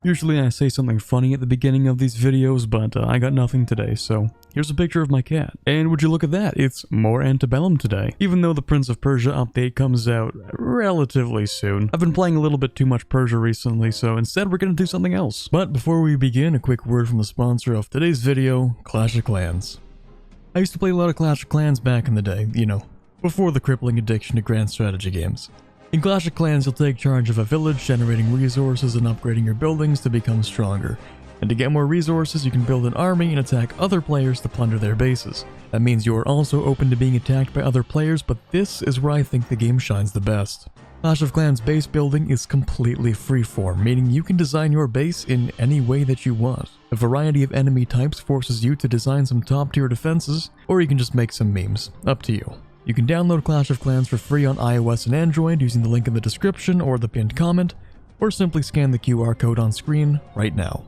Usually I say something funny at the beginning of these videos, but I got nothing today, so here's a picture of my cat. And would you look at that, it's more Ante Bellum today. Even though the Prince of Persia update comes out relatively soon. I've been playing a little bit too much Persia recently, so instead we're gonna do something else. But before we begin, a quick word from the sponsor of today's video, Clash of Clans. I used to play a lot of Clash of Clans back in the day, you know, before the crippling addiction to grand strategy games. In Clash of Clans, you'll take charge of a village, generating resources and upgrading your buildings to become stronger. And to get more resources, you can build an army and attack other players to plunder their bases. That means you are also open to being attacked by other players, but this is where I think the game shines the best. Clash of Clans base building is completely freeform, meaning you can design your base in any way that you want. A variety of enemy types forces you to design some top tier defenses, or you can just make some memes. Up to you. You can download Clash of Clans for free on iOS and Android using the link in the description or the pinned comment, or simply scan the QR code on screen right now.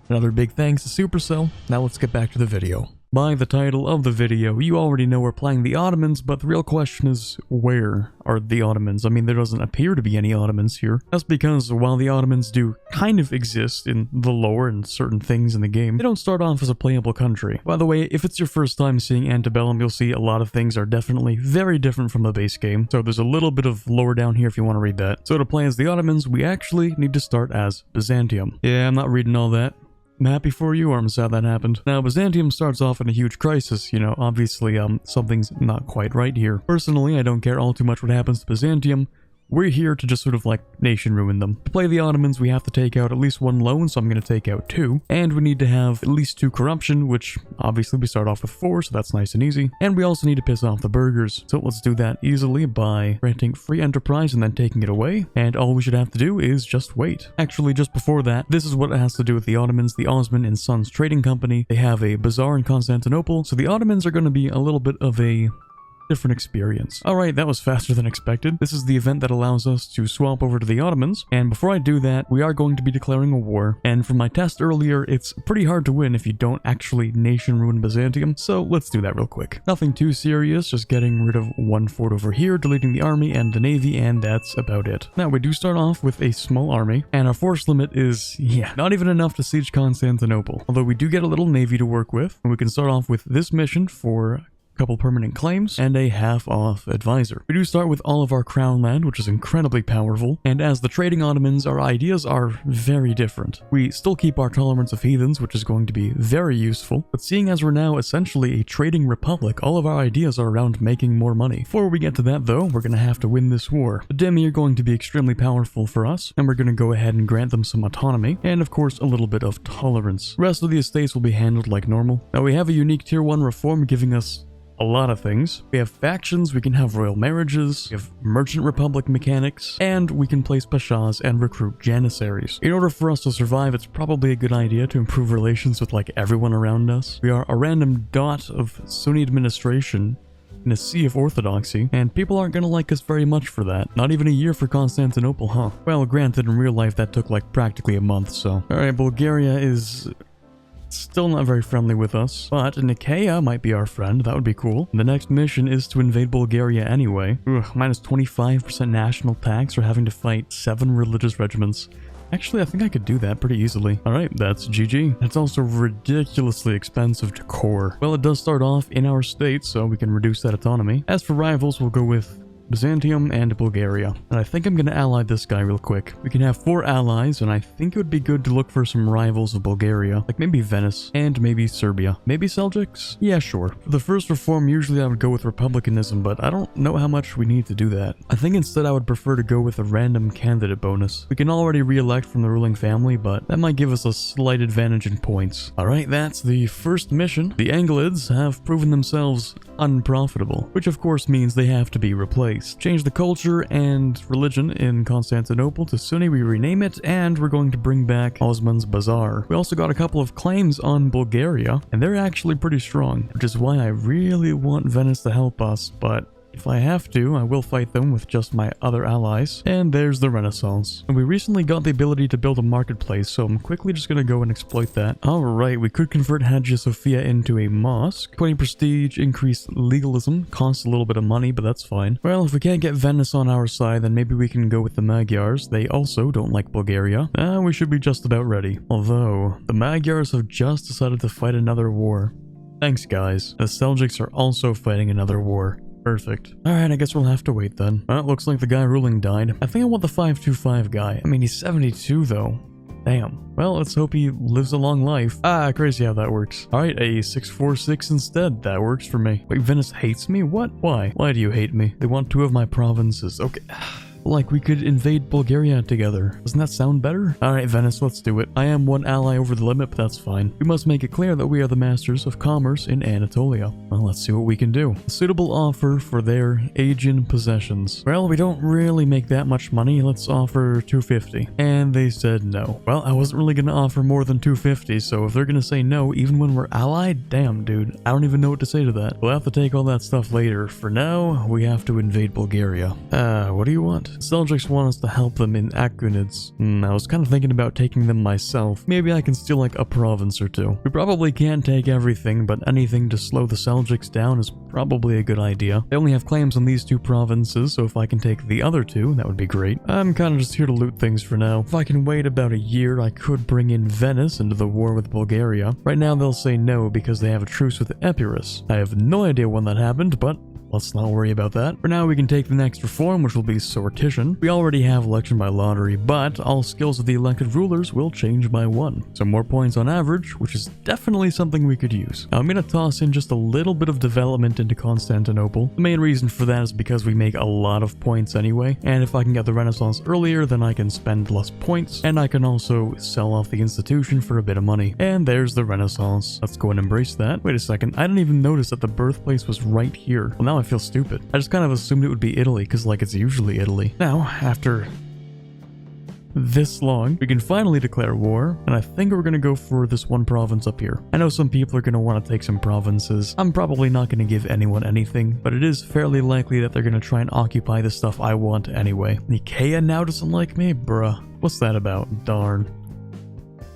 Another big thanks to Supercell. Now let's get back to the video. By the title of the video, you already know we're playing the Ottomans, but the real question is, where are the Ottomans? I mean, there doesn't appear to be any Ottomans here. That's because while the Ottomans do kind of exist in the lore and certain things in the game, they don't start off as a playable country. By the way, if it's your first time seeing Ante Bellum, you'll see a lot of things are definitely very different from the base game, so there's a little bit of lore down here if you want to read that. So to play as the Ottomans, we actually need to start as Byzantium. Yeah, I'm not reading all that. I'm happy for you, or I'm sad that happened. Now, Byzantium starts off in a huge crisis, you know, obviously, something's not quite right here. Personally, I don't care all too much what happens to Byzantium. We're here to just sort of like nation ruin them. To play the Ottomans, we have to take out at least one loan, so I'm going to take out 2. And we need to have at least 2 corruption, which obviously we start off with 4, so that's nice and easy. And we also need to piss off the burghers. So let's do that easily by granting free enterprise and then taking it away. And all we should have to do is just wait. Actually, just before that, this is what it has to do with the Ottomans, the Osman and Sons Trading Company. They have a bazaar in Constantinople, so the Ottomans are going to be a little bit of a different experience. Alright, that was faster than expected. This is the event that allows us to swap over to the Ottomans, and before I do that, we are going to be declaring a war, and from my test earlier, it's pretty hard to win if you don't actually nation ruin Byzantium, so let's do that real quick. Nothing too serious, just getting rid of 1 fort over here, deleting the army and the navy, and that's about it. Now, we do start off with a small army, and our force limit is, yeah, not even enough to siege Constantinople, although we do get a little navy to work with, and we can start off with this mission for couple permanent claims, and a half-off advisor. We do start with all of our crown land, which is incredibly powerful, and as the trading Ottomans, our ideas are very different. We still keep our tolerance of heathens, which is going to be very useful, but seeing as we're now essentially a trading republic, all of our ideas are around making more money. Before we get to that though, we're gonna have to win this war. The Demi are going to be extremely powerful for us, and we're gonna go ahead and grant them some autonomy, and of course a little bit of tolerance. The rest of the estates will be handled like normal. Now we have a unique tier 1 reform giving us a lot of things. We have factions, we can have royal marriages, we have merchant republic mechanics, and we can place pashas and recruit janissaries. In order for us to survive, it's probably a good idea to improve relations with like everyone around us. We are a random dot of Sunni administration in a sea of orthodoxy, and people aren't gonna like us very much for that. Not even a year for Constantinople, huh? Well, granted, in real life that took like practically a month, so. Alright, Bulgaria is still not very friendly with us, but Nicaea might be our friend. That would be cool. The next mission is to invade Bulgaria anyway. Minus 25% national tax for having to fight 7 religious regiments. Actually, I think I could do that pretty easily. Alright, that's GG. It's also ridiculously expensive to core. Well, it does start off in our state, so we can reduce that autonomy. As for rivals, we'll go with Byzantium and Bulgaria. And I think I'm going to ally this guy real quick. We can have 4 allies, and I think it would be good to look for some rivals of Bulgaria, like maybe Venice, and maybe Serbia. Maybe Seljuks? Yeah, sure. For the first reform, usually I would go with republicanism, but I don't know how much we need to do that. I think instead I would prefer to go with a random candidate bonus. We can already re-elect from the ruling family, but that might give us a slight advantage in points. Alright, that's the first mission. The Anglids have proven themselves unprofitable, which of course means they have to be replaced. Change the culture and religion in Constantinople to Sunni, we rename it, and we're going to bring back Osman's Bazaar. We also got a couple of claims on Bulgaria, and they're actually pretty strong, which is why I really want Venice to help us, but if I have to, I will fight them with just my other allies. And there's the Renaissance. And we recently got the ability to build a marketplace, so I'm quickly just gonna go and exploit that. Alright, we could convert Hagia Sophia into a mosque. 20 prestige, increased legalism, costs a little bit of money, but that's fine. Well, if we can't get Venice on our side, then maybe we can go with the Magyars. They also don't like Bulgaria. We should be just about ready. Although, the Magyars have just decided to fight another war. Thanks, guys. The Seljuks are also fighting another war. Perfect. Alright, I guess we'll have to wait then. Well, it looks like the guy ruling died. I think I want the 525 guy. I mean, he's 72 though. Damn. Well, let's hope he lives a long life. Crazy how that works. Alright, a 646 instead. That works for me. Wait, Venice hates me? What? Why? Why do you hate me? They want 2 of my provinces. Okay. Like, we could invade Bulgaria together. Doesn't that sound better? Alright, Venice, let's do it. I am one ally over the limit, but that's fine. We must make it clear that we are the masters of commerce in Anatolia. Well, let's see what we can do. A suitable offer for their Aegean possessions. Well, we don't really make that much money. Let's offer 250. And they said no. Well, I wasn't really gonna offer more than 250, so if they're gonna say no, even when we're allied, damn, dude. I don't even know what to say to that. We'll have to take all that stuff later. For now, we have to invade Bulgaria. What do you want? Seljuks want us to help them in Akhunids. I was kind of thinking about taking them myself. Maybe I can steal like a province or 2. We probably can't take everything, but anything to slow the Seljuks down is probably a good idea. They only have claims on these 2 provinces, so if I can take the other 2, that would be great. I'm kind of just here to loot things for now. If I can wait about a year, I could bring in Venice into the war with Bulgaria. Right now they'll say no because they have a truce with Epirus. I have no idea when that happened, but let's not worry about that. For now, we can take the next reform, which will be sortition. We already have election by lottery, but all skills of the elected rulers will change by 1. So more points on average, which is definitely something we could use. Now, I'm going to toss in just a little bit of development into Constantinople. The main reason for that is because we make a lot of points anyway, and if I can get the Renaissance earlier, then I can spend less points, and I can also sell off the institution for a bit of money. And there's the Renaissance. Let's go and embrace that. Wait a second, I didn't even notice that the birthplace was right here. Well, now I feel stupid. I just kind of assumed it would be Italy, because like it's usually Italy. Now, after this long, we can finally declare war, and I think we're gonna go for this one province up here. I know some people are gonna want to take some provinces. I'm probably not gonna give anyone anything, but it is fairly likely that they're gonna try and occupy the stuff I want anyway. Nicaea now doesn't like me? Bruh. What's that about? Darn.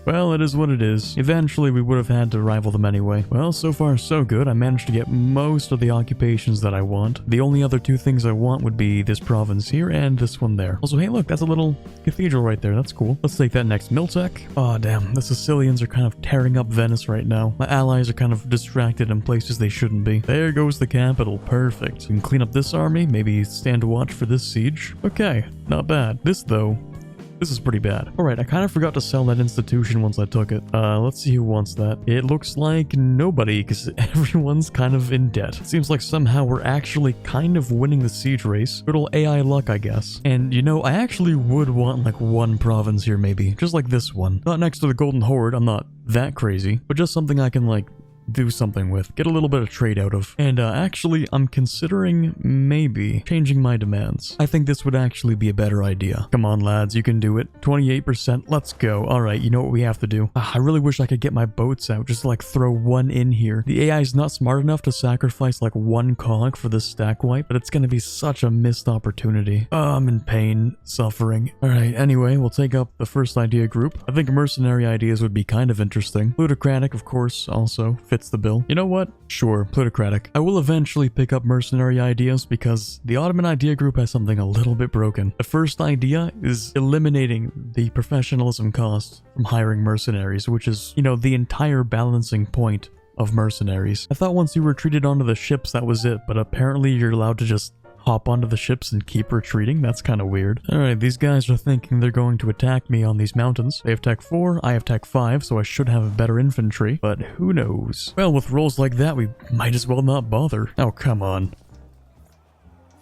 Well, it is what it is. Eventually, we would have had to rival them anyway. Well, so far so good. I managed to get most of the occupations that I want. The only other 2 things I want would be this province here and this one there. Also, hey look, that's a little cathedral right there. That's cool. Let's take that next. Miltech. Oh damn, the Sicilians are kind of tearing up Venice right now. My allies are kind of distracted in places they shouldn't be. There goes the capital. Perfect. We can clean up this army, maybe stand watch for this siege. Okay, not bad. This though, this is pretty bad. Alright, I kind of forgot to sell that institution once I took it. Let's see who wants that. It looks like nobody, because everyone's kind of in debt. It seems like somehow we're actually kind of winning the siege race. Good old AI luck, I guess. And, you know, I actually would want like 1 province here maybe. Just like this one. Not next to the Golden Horde, I'm not that crazy. But just something I can like do something with, get a little bit of trade out of. And actually, I'm considering maybe changing my demands. I think this would actually be a better idea. Come on, lads, you can do it. 28%, let's go. All right, you know what we have to do. I really wish I could get my boats out, just to, like throw 1 in here. The AI is not smart enough to sacrifice like 1 cog for this stack wipe, but it's gonna be such a missed opportunity. I'm in pain, suffering. All right, anyway, we'll take up the first idea group. I think mercenary ideas would be kind of interesting. Plutocratic, of course, also fits the bill. You know what? Sure, plutocratic. I will eventually pick up mercenary ideas because the Ottoman idea group has something a little bit broken. The first idea is eliminating the professionalism cost from hiring mercenaries, which is, you know, the entire balancing point of mercenaries. I thought once you retreated onto the ships that was it, but apparently you're allowed to just hop onto the ships and keep retreating? That's kind of weird. Alright, these guys are thinking they're going to attack me on these mountains. They have tech 4, I have tech 5, so I should have better infantry, but who knows? Well, with rolls like that, we might as well not bother. Oh, come on.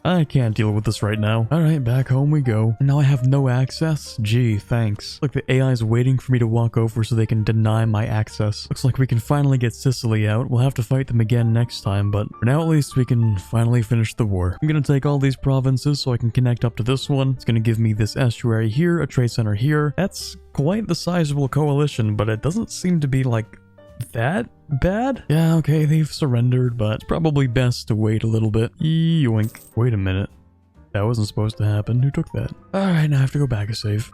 I can't deal with this right now. Alright, back home we go. Now I have no access? Gee, thanks. Like the AI is waiting for me to walk over so they can deny my access. Looks like we can finally get Sicily out. We'll have to fight them again next time, but for now at least we can finally finish the war. I'm gonna take all these provinces so I can connect up to this one. It's gonna give me this estuary here, a trade center here. That's quite the sizable coalition, but it doesn't seem to be like that bad? Yeah, okay, they've surrendered, but it's probably best to wait a little bit. Yoink. Wait a minute. That wasn't supposed to happen. Who took that? Alright, now I have to go back a save.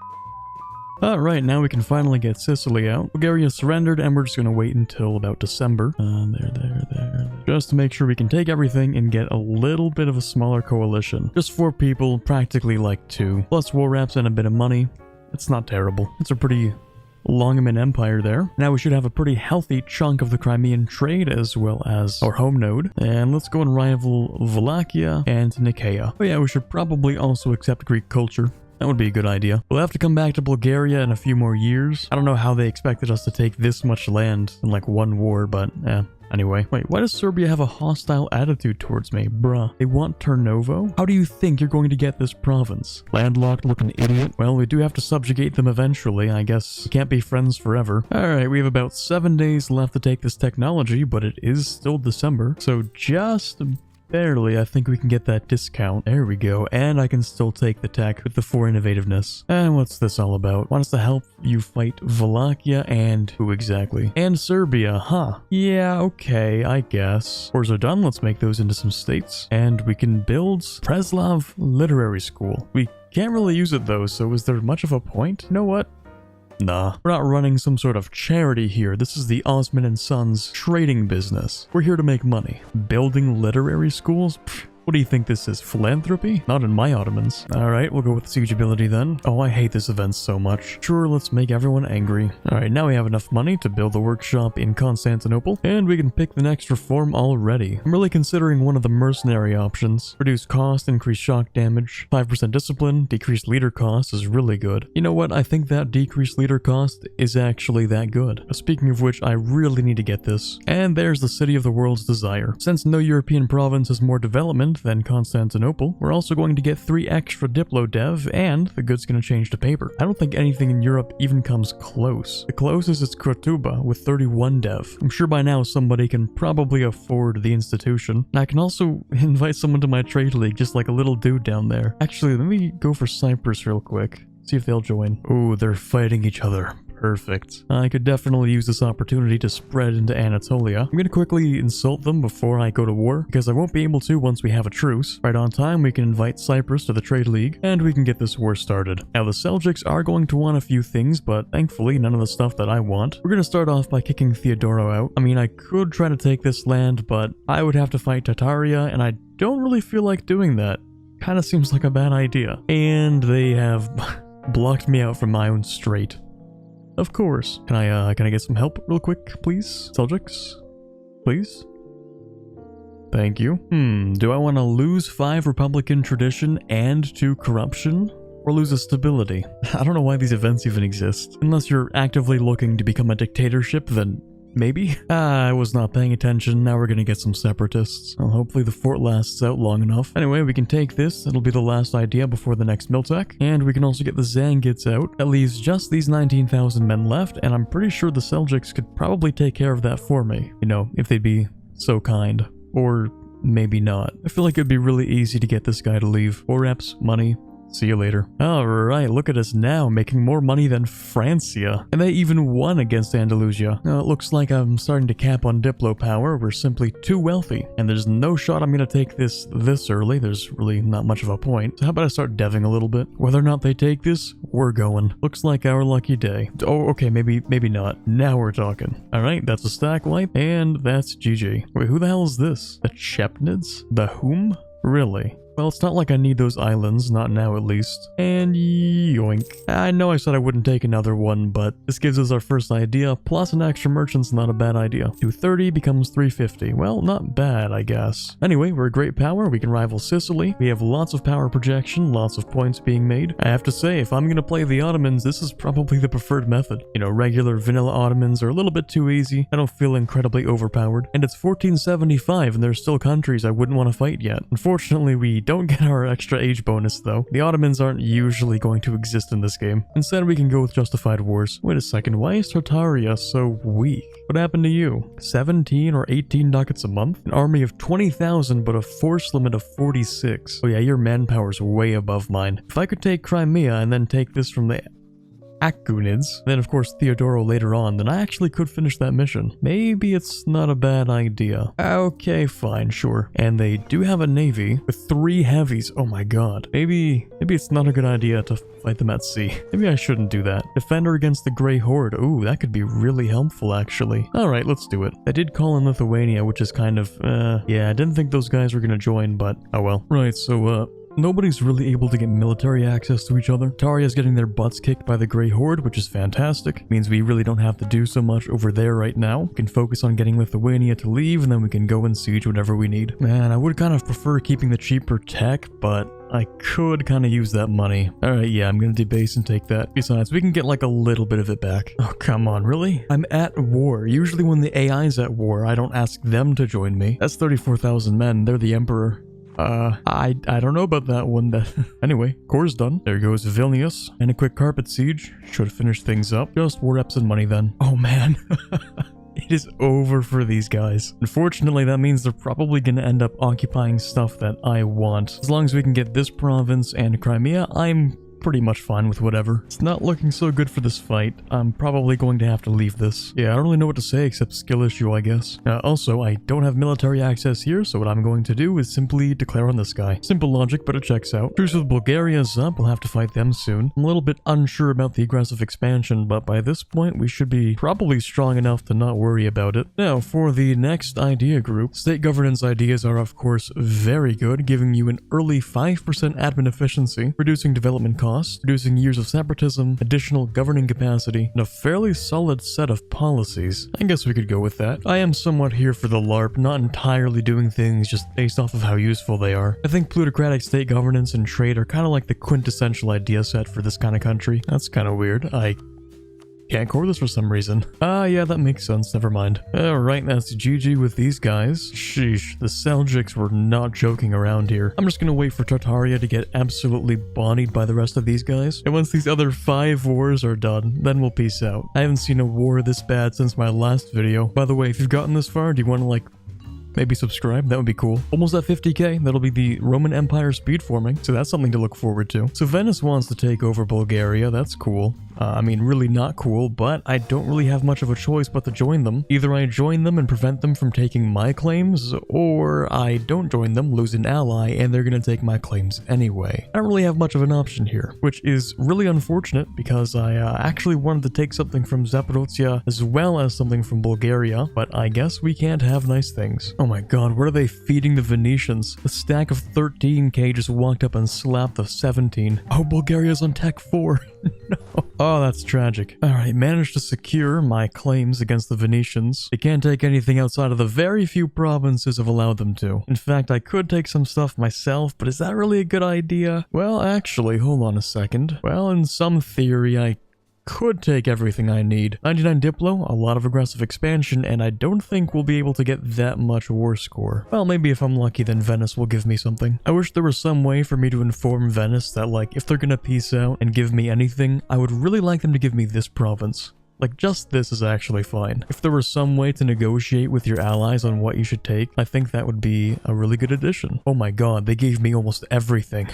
Alright, now we can finally get Sicily out. Bulgaria surrendered, and we're just gonna wait until about December. There. Just to make sure we can take everything and get a little bit of a smaller coalition. Just 4 people, practically like 2. Plus war reps and a bit of money. It's not terrible. It's a pretty Longaman Empire there. Now we should have a pretty healthy chunk of the Crimean trade as well as our home node. And let's go and rival Wallachia and Nicaea. But yeah, we should probably also accept Greek culture. That would be a good idea. We'll have to come back to Bulgaria in a few more years. I don't know how they expected us to take this much land in like one war, but anyway. Wait, why does Serbia have a hostile attitude towards me? Bruh. They want Turnovo? How do you think you're going to get this province? Landlocked looking idiot? Well, we do have to subjugate them eventually. I guess we can't be friends forever. Alright, we have about 7 days left to take this technology, but it is still December. So just barely, I think we can get that discount. There we go. And I can still take the tech with the 4 innovativeness. And what's this all about? Want us to help you fight Wallachia and who exactly? And Serbia, huh? Yeah, okay, I guess. Wars are done. Let's make those into some states. And we can build Preslav Literary School. We can't really use it though, so is there much of a point? You know what? Nah, we're not running some sort of charity here. This is the Osman and Sons trading business. We're here to make money. Building literary schools? Pfft. What do you think this is? Philanthropy? Not in my Ottomans. Alright, we'll go with siegeability then. Oh, I hate this event so much. Sure, let's make everyone angry. Alright, now we have enough money to build a workshop in Constantinople, and we can pick the next reform already. I'm really considering one of the mercenary options. Reduce cost, increase shock damage, 5% discipline, decreased leader cost is really good. You know what? I think that decreased leader cost is actually that good. Speaking of which, I really need to get this. And there's the city of the world's desire. Since no European province has more development than Constantinople, we're also going to get 3 extra Diplo dev, and the good's gonna change to paper. I don't think anything in Europe even comes close. The closest is Cortuba with 31 dev. I'm sure by now somebody can probably afford the institution. And I can also invite someone to my trade league, just like a little dude down there. Actually, let me go for Cyprus real quick. See if they'll join. Oh, they're fighting each other. Perfect. I could definitely use this opportunity to spread into Anatolia. I'm gonna quickly insult them before I go to war, because I won't be able to once we have a truce. Right on time, we can invite Cyprus to the trade league, and we can get this war started. Now, the Seljuks are going to want a few things, but thankfully none of the stuff that I want. We're gonna start off by kicking Theodoro out. I mean, I could try to take this land, but I would have to fight Tataria, and I don't really feel like doing that. Kinda seems like a bad idea. And they have blocked me out from my own strait. Of course. Can I get some help real quick, please? Seljuks? Please? Thank you. Do I want to lose 5 Republican tradition and 2 corruption? Or lose a stability? I don't know why these events even exist. Unless you're actively looking to become a dictatorship, then maybe? I was not paying attention. Now we're gonna get some separatists. Well, hopefully the fort lasts out long enough. Anyway, we can take this. It'll be the last idea before the next Miltech. And we can also get the Zangids out. That leaves just these 19,000 men left, and I'm pretty sure the Seljuks could probably take care of that for me. You know, if they'd be so kind. Or maybe not. I feel like it'd be really easy to get this guy to leave. 4 reps, money. See you later. Alright, look at us now, making more money than Francia. And they even won against Andalusia. Now, it looks like I'm starting to cap on Diplo power. We're simply too wealthy. And there's no shot I'm gonna take this early. There's really not much of a point. So how about I start deving a little bit? Whether or not they take this, we're going. Looks like our lucky day. Oh, okay, maybe not. Now we're talking. Alright, that's a stack wipe, and that's GG. Wait, who the hell is this? The Chepnids? The whom? Really? Well, it's not like I need those islands, not now at least. And yoink. I know I said I wouldn't take another one, but this gives us our first idea, plus an extra merchant's not a bad idea. 230 becomes 350. Well, not bad, I guess. Anyway, we're a great power, we can rival Sicily. We have lots of power projection, lots of points being made. I have to say, if I'm gonna play the Ottomans, this is probably the preferred method. You know, regular vanilla Ottomans are a little bit too easy. I don't feel incredibly overpowered. And it's 1475, and there's still countries I wouldn't want to fight yet. Unfortunately, we don't get our extra age bonus though. The Ottomans aren't usually going to exist in this game. Instead, we can go with justified wars. Wait a second, why is Tataria so weak? What happened to you? 17 or 18 ducats a month? An army of 20,000 but a force limit of 46. Oh yeah, your manpower's way above mine. If I could take Crimea and then take this from the Acunids, then of course Theodoro later on, then I actually could finish that mission. Maybe it's not a bad idea. Okay, fine, sure. And they do have a navy with 3 heavies. Oh my god. Maybe it's not a good idea to fight them at sea. Maybe I shouldn't do that. Defender against the Grey Horde. Ooh, that could be really helpful actually. Alright, let's do it. I did call in Lithuania, which is kind of, yeah, I didn't think those guys were gonna join, but oh well. Right, so, nobody's really able to get military access to each other. Tataria's getting their butts kicked by the Grey Horde, which is fantastic. Means we really don't have to do so much over there right now. We can focus on getting Lithuania to leave, and then we can go and siege whatever we need. Man, I would kind of prefer keeping the cheaper tech, but I could kind of use that money. Alright, yeah, I'm gonna debase and take that. Besides, we can get like a little bit of it back. Oh, come on, really? I'm at war. Usually when the AI's at war, I don't ask them to join me. That's 34,000 men. They're the Emperor. I don't know about that one. Anyway, core's done. There goes Vilnius. And a quick carpet siege. Should finish things up. Just war reps and money then. Oh man. It is over for these guys. Unfortunately, that means they're probably going to end up occupying stuff that I want. As long as we can get this province and Crimea, I'm pretty much fine with whatever. It's not looking so good for this fight. I'm probably going to have to leave this. Yeah, I don't really know what to say except skill issue, I guess. Also, I don't have military access here, so what I'm going to do is simply declare on this guy. Simple logic, but it checks out. Truce with Bulgaria is up. We'll have to fight them soon. I'm a little bit unsure about the aggressive expansion, but by this point, we should be probably strong enough to not worry about it. Now, for the next idea group, state governance ideas are, of course, very good, giving you an early 5% admin efficiency, reducing development costs, reducing years of separatism, additional governing capacity, and a fairly solid set of policies. I guess we could go with that. I am somewhat here for the LARP, not entirely doing things just based off of how useful they are. I think plutocratic state governance and trade are kind of like the quintessential idea set for this kind of country. That's kind of weird. I can't core this for some reason. Yeah, that makes sense. Never mind. Alright, that's GG with these guys. Sheesh, the Seljuks were not joking around here. I'm just gonna wait for Tataria to get absolutely bodied by the rest of these guys. And once these other 5 wars are done, then we'll peace out. I haven't seen a war this bad since my last video. By the way, if you've gotten this far, do you want to like maybe subscribe? That would be cool. Almost at 50k. That'll be the Roman Empire speed forming, so that's something to look forward to. So Venice wants to take over Bulgaria. That's cool. I mean, really not cool, but I don't really have much of a choice but to join them. Either I join them and prevent them from taking my claims, or I don't join them, lose an ally, and they're gonna take my claims anyway. I don't really have much of an option here, which is really unfortunate because I actually wanted to take something from Zaporozhye as well as something from Bulgaria, but I guess we can't have nice things. Oh my god, what are they feeding the Venetians? The stack of 13k just walked up and slapped the 17. Oh, Bulgaria's on tech 4. No. Oh, that's tragic. Alright, managed to secure my claims against the Venetians. They can't take anything outside of the very few provinces I've allowed them to. In fact, I could take some stuff myself, but is that really a good idea? Well, actually, hold on a second. Well, in some theory, I could take everything I need. 99 Diplo, a lot of aggressive expansion, and I don't think we'll be able to get that much war score. Well, maybe if I'm lucky, then Venice will give me something. I wish there was some way for me to inform Venice that, like, if they're gonna peace out and give me anything, I would really like them to give me this province. Like, just this is actually fine. If there was some way to negotiate with your allies on what you should take, I think that would be a really good addition. Oh my god, they gave me almost everything.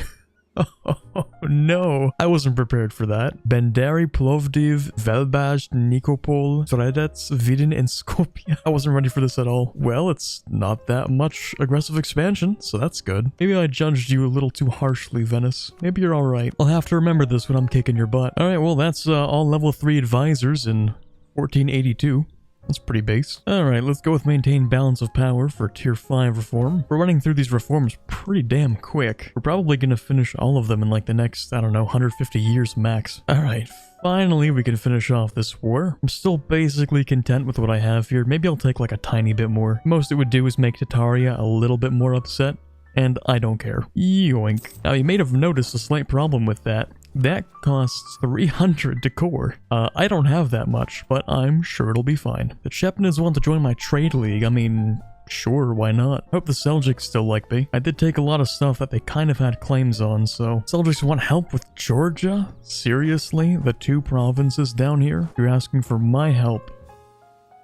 Oh no, I wasn't prepared for that. Benderi, Plovdiv, Velbaj, Nikopol, Sredets, Vidin, and Skopje. I wasn't ready for this at all. Well, it's not that much aggressive expansion, so that's good. Maybe I judged you a little too harshly, Venice. Maybe you're alright. I'll have to remember this when I'm kicking your butt. Alright, well, that's all level 3 advisors in 1482. That's pretty base. Alright, let's go with maintain balance of power for tier 5 reform. We're running through these reforms pretty damn quick. We're probably gonna finish all of them in like the next, I don't know, 150 years max. Alright, finally we can finish off this war. I'm still basically content with what I have here. Maybe I'll take like a tiny bit more. Most it would do is make Tataria a little bit more upset, and I don't care. Yoink. Now you may have noticed a slight problem with that. That costs 300 to core. I don't have that much, but I'm sure it'll be fine. The Chepnids want to join my trade league. I mean, sure, why not? Hope the Seljuks still like me. I did take a lot of stuff that they kind of had claims on, so... Seljuks want help with Georgia? Seriously? The 2 provinces down here? You're asking for my help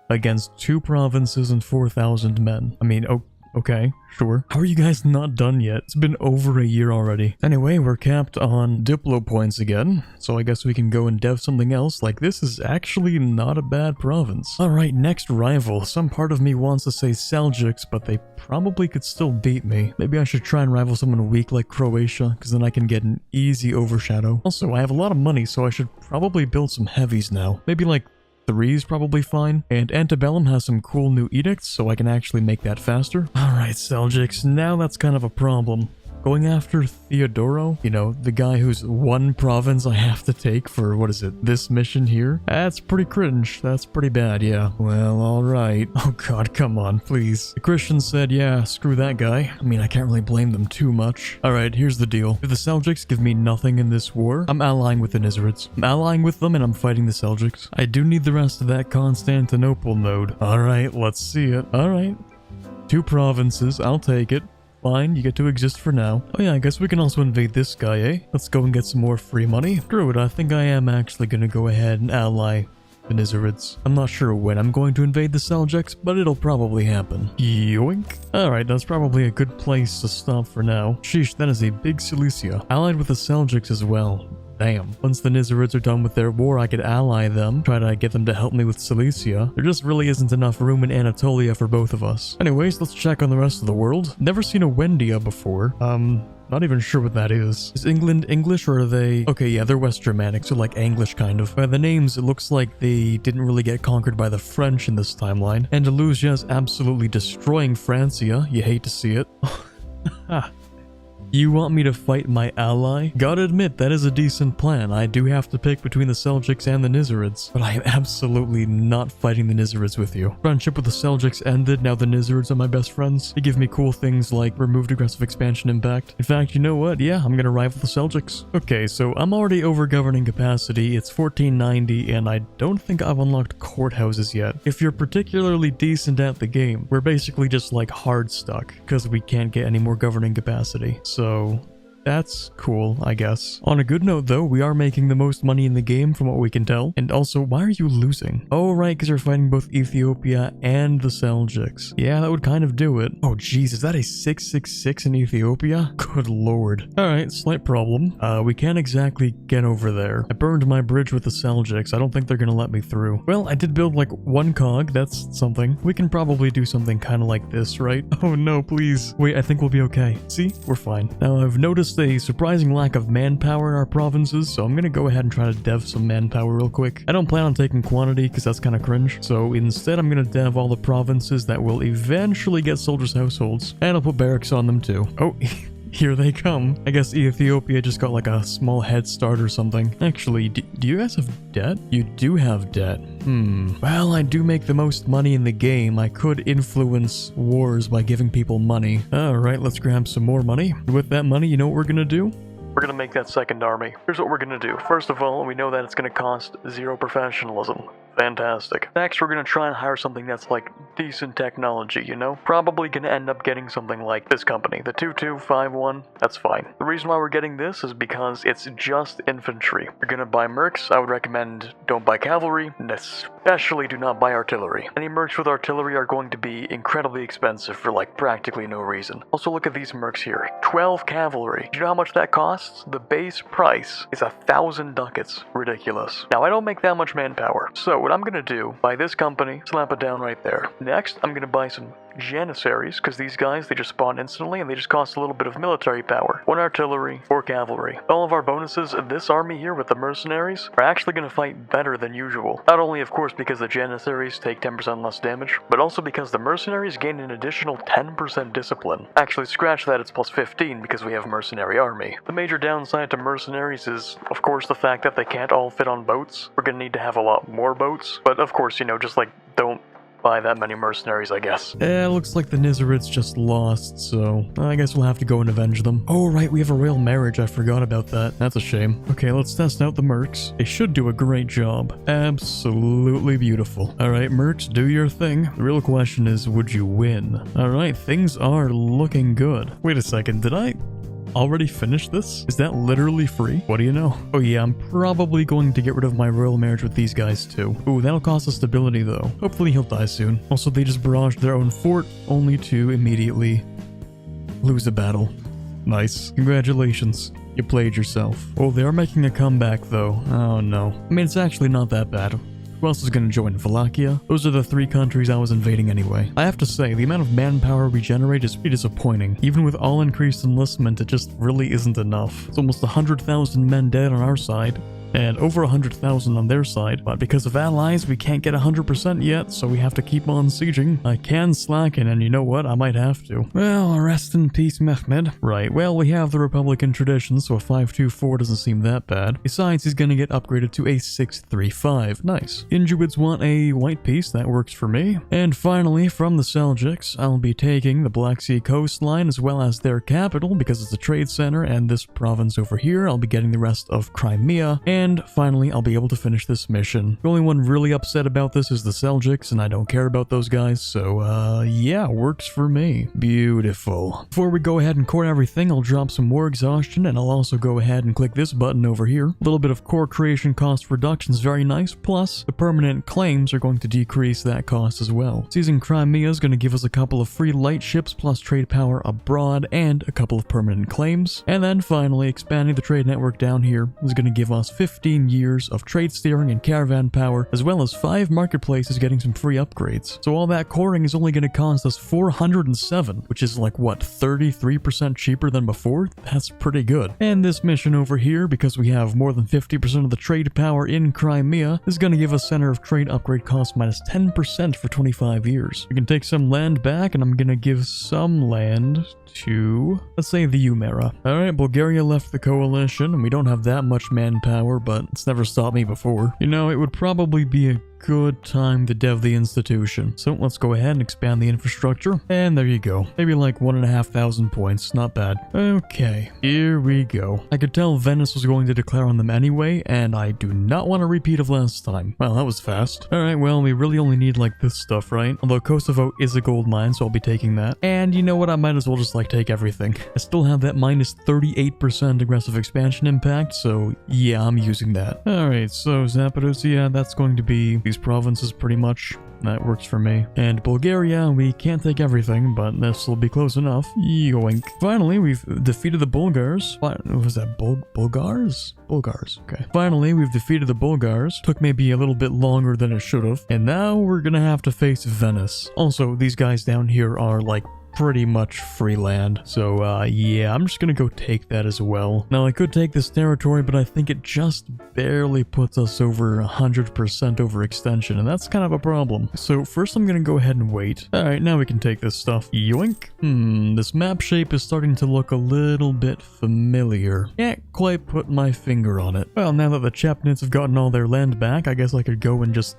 against 2 provinces and 4,000 men. I mean, Okay, sure. How are you guys not done yet? It's been over a year already. Anyway, we're capped on Diplo points again, so I guess we can go and dev something else. Like, this is actually not a bad province. Alright, next rival. Some part of me wants to say Seljuks, but they probably could still beat me. Maybe I should try and rival someone weak like Croatia, because then I can get an easy overshadow. Also, I have a lot of money, so I should probably build some heavies now. Maybe like 3 is probably fine, and Ante Bellum has some cool new edicts, so I can actually make that faster. Alright, Seljuks, now that's kind of a problem. Going after Theodoro, you know, the guy whose one province I have to take for, what is it, this mission here? That's pretty cringe. That's pretty bad, yeah. Well, alright. Oh god, come on, please. The Christians said, yeah, screw that guy. I mean, I can't really blame them too much. Alright, here's the deal. If the Seljuks give me nothing in this war, I'm allying with the Nizarids. I'm allying with them and I'm fighting the Seljuks. I do need the rest of that Constantinople node. Alright, let's see it. Alright. 2 provinces, I'll take it. Fine, you get to exist for now. Oh yeah, I guess we can also invade this guy, eh? Let's go and get some more free money. Screw it, I think I am actually gonna go ahead and ally the Nizarids. I'm not sure when I'm going to invade the Seljuks, but it'll probably happen. Yoink. Alright, that's probably a good place to stop for now. Sheesh, that is a big Cilicia. Allied with the Seljuks as well. Damn. Once the Nizarids are done with their war, I could ally them, try to get them to help me with Cilicia. There just really isn't enough room in Anatolia for both of us. Anyways, let's check on the rest of the world. Never seen a Wendia before. Not even sure what that is. Is England English or are they... Okay, yeah, they're West Germanic, so like English kind of. By the names, it looks like they didn't really get conquered by the French in this timeline. Andalusia is absolutely destroying Francia. You hate to see it. You want me to fight my ally? Gotta admit, that is a decent plan. I do have to pick between the Seljuks and the Nizarids, but I am absolutely not fighting the Nizarids with you. Friendship with the Seljuks ended, now the Nizarids are my best friends. They give me cool things like removed aggressive expansion impact. In fact, you know what? Yeah, I'm gonna rival the Seljuks. Okay, so I'm already over governing capacity. It's 1490, and I don't think I've unlocked courthouses yet. If you're particularly decent at the game, we're basically just like hard stuck, because we can't get any more governing capacity. So that's cool, I guess. On a good note though, we are making the most money in the game from what we can tell. And also, why are you losing? Oh right, because you're fighting both Ethiopia and the Seljuks. Yeah, that would kind of do it. Oh jeez, is that a 666 in Ethiopia? Good lord. Alright, slight problem. We can't exactly get over there. I burned my bridge with the Seljuks. I don't think they're gonna let me through. Well, I did build like 1 cog. That's something. We can probably do something kind of like this, right? Oh no, please. Wait, I think we'll be okay. See? We're fine. Now, I've noticed a surprising lack of manpower in our provinces, so I'm gonna go ahead and try to dev some manpower real quick. I don't plan on taking quantity because that's kind of cringe, so instead I'm gonna dev all the provinces that will eventually get soldiers' households, and I'll put barracks on them too. Oh, here they come. I guess Ethiopia just got like a small head start or something. Actually, do you guys have debt? You do have debt. Well, I do make the most money in the game. I could influence wars by giving people money. Alright, let's grab some more money. With that money, you know what we're gonna do? We're gonna make that second army. Here's what we're gonna do. First of all, we know that it's gonna cost 0 professionalism. Fantastic. Next, we're gonna try and hire something that's like decent technology, you know? Probably gonna end up getting something like this company, the 2251. That's fine. The reason why we're getting this is because it's just infantry. You're gonna buy mercs. I would recommend don't buy cavalry, and especially do not buy artillery. Any mercs with artillery are going to be incredibly expensive for like practically no reason. Also, look at these mercs here. 12 cavalry. Do you know how much that costs? The base price is 1,000 ducats. Ridiculous. Now, I don't make that much manpower, so what I'm gonna do, buy this company, slap it down right there. Next, I'm gonna buy some Janissaries, because these guys, they just spawn instantly and they just cost a little bit of military power. 1 artillery, 4 cavalry. All of our bonuses, this army here with the mercenaries, are actually going to fight better than usual. Not only, of course, because the Janissaries take 10% less damage, but also because the mercenaries gain an additional 10% discipline. Actually, scratch that, it's plus 15 because we have mercenary army. The major downside to mercenaries is, of course, the fact that they can't all fit on boats. We're going to need to have a lot more boats, but of course, you know, just like, don't buy that many mercenaries, I guess. Looks like the Nizarids just lost, so I guess we'll have to go and avenge them. Oh, right, we have a royal marriage. I forgot about that. That's a shame. Okay, let's test out the mercs. They should do a great job. Absolutely beautiful. All right, mercs, do your thing. The real question is, would you win? All right, things are looking good. Wait a second, did I already finished this? Is that literally free? What do you know? Oh yeah, I'm probably going to get rid of my royal marriage with these guys too. Ooh, that'll cost us stability though. Hopefully he'll die soon. Also, they just barraged their own fort, only to immediately lose a battle. Nice. Congratulations. You played yourself. Oh, they are making a comeback though. Oh no. I mean, it's actually not that bad. Who else is going to join? Wallachia? Those are the 3 countries I was invading anyway. I have to say, the amount of manpower we generate is pretty disappointing. Even with all increased enlistment, it just really isn't enough. It's almost 100,000 men dead on our side, and over 100,000 on their side, but because of allies, we can't get 100% yet, so we have to keep on sieging. I can slacken, and you know what? I might have to. Well, rest in peace, Mehmed. Right, well, we have the Republican tradition, so a 524 doesn't seem that bad. Besides, he's gonna get upgraded to a 635. Nice. Injuids want a white piece, that works for me. And finally, from the Seljuks, I'll be taking the Black Sea coastline as well as their capital, because it's a trade center, and this province over here, I'll be getting the rest of Crimea, and finally, I'll be able to finish this mission. The only one really upset about this is the Seljuks, and I don't care about those guys, so, yeah, works for me. Beautiful. Before we go ahead and core everything, I'll drop some more exhaustion, and I'll also go ahead and click this button over here. A little bit of core creation cost reduction is very nice, plus the permanent claims are going to decrease that cost as well. Seizing Crimea is going to give us a couple of free light ships, plus trade power abroad, and a couple of permanent claims. And then finally, expanding the trade network down here is going to give us 15 years of trade steering and caravan power, as well as 5 marketplaces getting some free upgrades. So all that coring is only going to cost us 407, which is like, what, 33% cheaper than before? That's pretty good. And this mission over here, because we have more than 50% of the trade power in Crimea, is going to give us center of trade upgrade cost minus 10% for 25 years. We can take some land back, and I'm going to give some land to, let's say, the Umera. Alright, Bulgaria left the coalition, and we don't have that much manpower, but it's never stopped me before. You know, it would probably be a good time to dev the institution. So let's go ahead and expand the infrastructure. And there you go. Maybe like 1,500 points. Not bad. Okay, here we go. I could tell Venice was going to declare on them anyway, and I do not want a repeat of last time. Well, that was fast. Alright, well, we really only need like this stuff, right? Although Kosovo is a gold mine, so I'll be taking that. And you know what? I might as well just like take everything. I still have that minus 38% aggressive expansion impact, so yeah, I'm using that. Alright, so Zaporozhye, that's going to be these provinces pretty much. That works for me. And Bulgaria, we can't take everything, but this will be close enough. Yoink. Finally, we've defeated the Bulgars. What was that? Bulgars? Bulgars. Okay. Finally, we've defeated the Bulgars. Took maybe a little bit longer than it should have. And now we're gonna have to face Venice. Also, these guys down here are like pretty much free land. So, yeah, I'm just gonna go take that as well. Now, I could take this territory, but I think it just barely puts us over 100% overextension, and that's kind of a problem. So, first I'm gonna go ahead and wait. Alright, now we can take this stuff. Yoink. This map shape is starting to look a little bit familiar. Can't quite put my finger on it. Well, now that the Chepnits have gotten all their land back, I guess I could go and just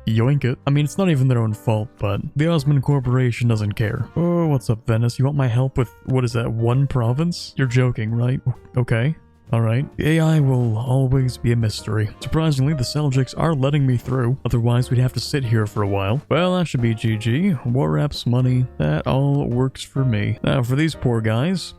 yoink it. I mean, it's not even their own fault, but the Osman Corporation doesn't care. Oh, what's up, Venice? You want my help with, what is that, 1 province? You're joking, right? Okay. Alright. The AI will always be a mystery. Surprisingly, the Seljuks are letting me through. Otherwise, we'd have to sit here for a while. Well, that should be GG. War reps, money. That all works for me. Now, for these poor guys,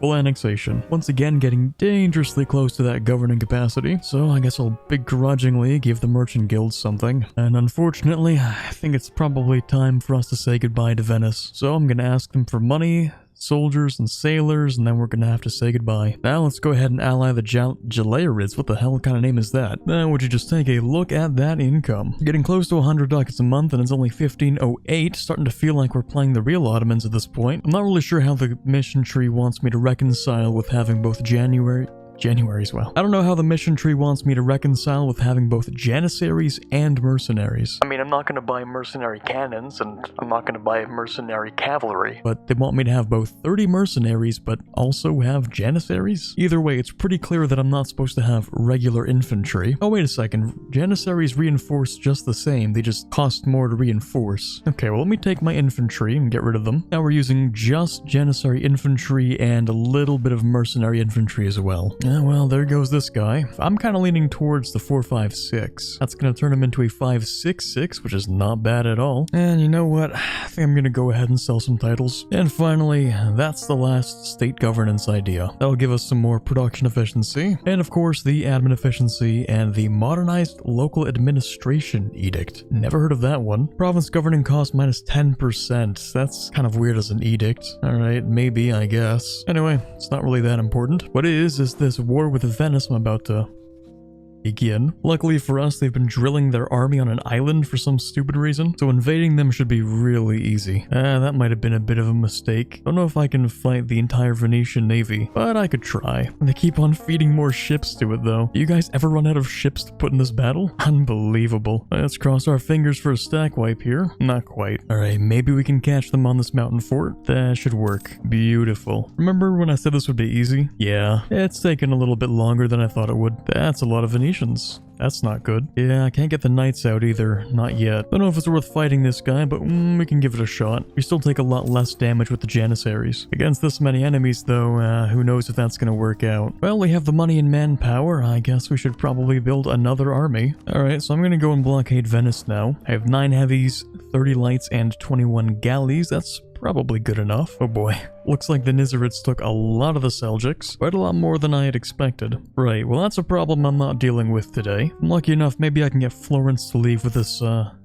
full annexation. Once again, getting dangerously close to that governing capacity, so I guess I'll begrudgingly give the merchant guilds something. And unfortunately, I think it's probably time for us to say goodbye to Venice. So I'm gonna ask them for money, soldiers, and sailors, and then we're gonna have to say goodbye. Now let's go ahead and ally the Jalairids. What the hell kind of name is that? Now would you just take a look at that income? Getting close to 100 ducats a month, and it's only 1508. Starting to feel like we're playing the real Ottomans at this point. I'm not really sure how the mission tree wants me to reconcile with having both Januaries, well. I don't know how the mission tree wants me to reconcile with having both Janissaries and mercenaries. I mean, I'm not going to buy mercenary cannons, and I'm not going to buy mercenary cavalry, but they want me to have both 30 mercenaries, but also have Janissaries? Either way, it's pretty clear that I'm not supposed to have regular infantry. Oh, wait a second. Janissaries reinforce just the same, they just cost more to reinforce. Okay, well, let me take my infantry and get rid of them. Now we're using just Janissary infantry and a little bit of mercenary infantry as well. well, there goes this guy. I'm kind of leaning towards the 456. That's going to turn him into a 566, which is not bad at all. And you know what? I think I'm going to go ahead and sell some titles. And finally, that's the last state governance idea. That'll give us some more production efficiency, and of course the admin efficiency and the modernized local administration edict. Never heard of that one. Province governing cost minus 10%. That's kind of weird as an edict. Alright, maybe, I guess. Anyway, it's not really that important. What is this war with Venice I'm about to begin. Luckily for us, they've been drilling their army on an island for some stupid reason, so invading them should be really easy. That might have been a bit of a mistake. Don't know if I can fight the entire Venetian navy, but I could try. They keep on feeding more ships to it though. Do you guys ever run out of ships to put in this battle? Unbelievable. Let's cross our fingers for a stack wipe here. Not quite. Alright, maybe we can catch them on this mountain fort. That should work. Beautiful. Remember when I said this would be easy? Yeah, it's taken a little bit longer than I thought it would. That's a lot of Venetians. That's not good. Yeah, I can't get the knights out either. Not yet. Don't know if it's worth fighting this guy, but we can give it a shot. We still take a lot less damage with the Janissaries. Against this many enemies though, who knows if that's gonna work out. Well, we have the money and manpower. I guess we should probably build another army. Alright, so I'm gonna go and blockade Venice now. I have 9 heavies, 30 lights, and 21 galleys. That's probably good enough. Oh boy. Looks like the Nizarids took a lot of the Seljuks. Quite a lot more than I had expected. Right, well that's a problem I'm not dealing with today. I'm lucky enough, maybe I can get Florence to leave with this,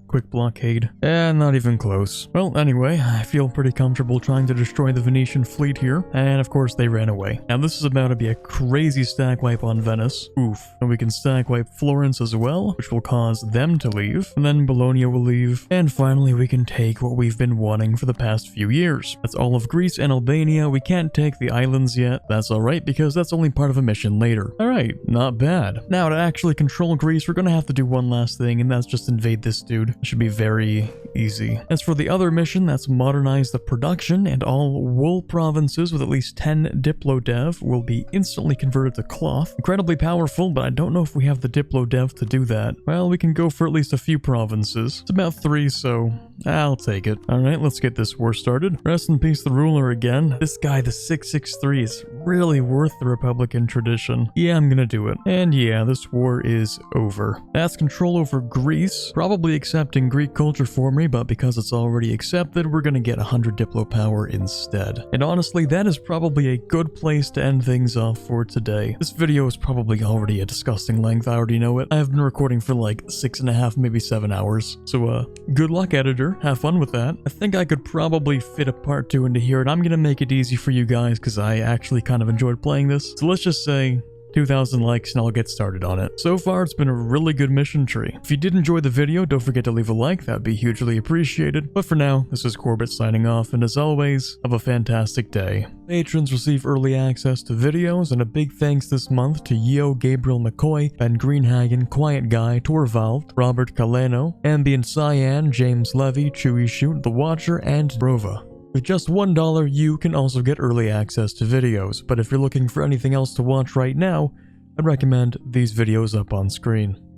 quick blockade. Not even close. Well, anyway, I feel pretty comfortable trying to destroy the Venetian fleet here, and of course they ran away. Now this is about to be a crazy stack wipe on Venice. Oof. And we can stack wipe Florence as well, which will cause them to leave, and then Bologna will leave, and finally we can take what we've been wanting for the past few years. That's all of Greece and Albania. We can't take the islands yet. That's alright, because that's only part of a mission later. Alright, not bad. Now to actually control Greece, we're gonna have to do one last thing, and that's just invade this dude. Should be very easy. As for the other mission, that's modernize the production, and all wool provinces with at least 10 Diplo Dev will be instantly converted to cloth. Incredibly powerful, but I don't know if we have the Diplo Dev to do that. Well, we can go for at least a few provinces. It's about 3, so I'll take it. Alright, let's get this war started. Rest in peace the ruler again. This guy, the 663, is really worth the Republican tradition. Yeah, I'm gonna do it. And yeah, this war is over. That's control over Greece, probably accepting Greek culture for me, but because it's already accepted, we're gonna get 100 Diplo power instead. And honestly, that is probably a good place to end things off for today. This video is probably already a disgusting length, I already know it. I've been recording for like 6.5, maybe 7 hours. So good luck, editor. Have fun with that. I think I could probably fit a part 2 into here, and I'm gonna make it easy for you guys because I actually kind of enjoyed playing this. So let's just say 2,000 likes and I'll get started on it. So far, it's been a really good mission tree. If you did enjoy the video, don't forget to leave a like, that'd be hugely appreciated. But for now, this is Quarbit signing off, and as always, have a fantastic day. Patrons receive early access to videos, and a big thanks this month to Yeo, Gabriel McCoy, Ben Greenhagen, Quiet Guy, Torvald, Robert Caleno, Ambient Cyan, James Levy, Chewy Shoot, The Watcher, and Brova. With just $1, you can also get early access to videos, but if you're looking for anything else to watch right now, I'd recommend these videos up on screen.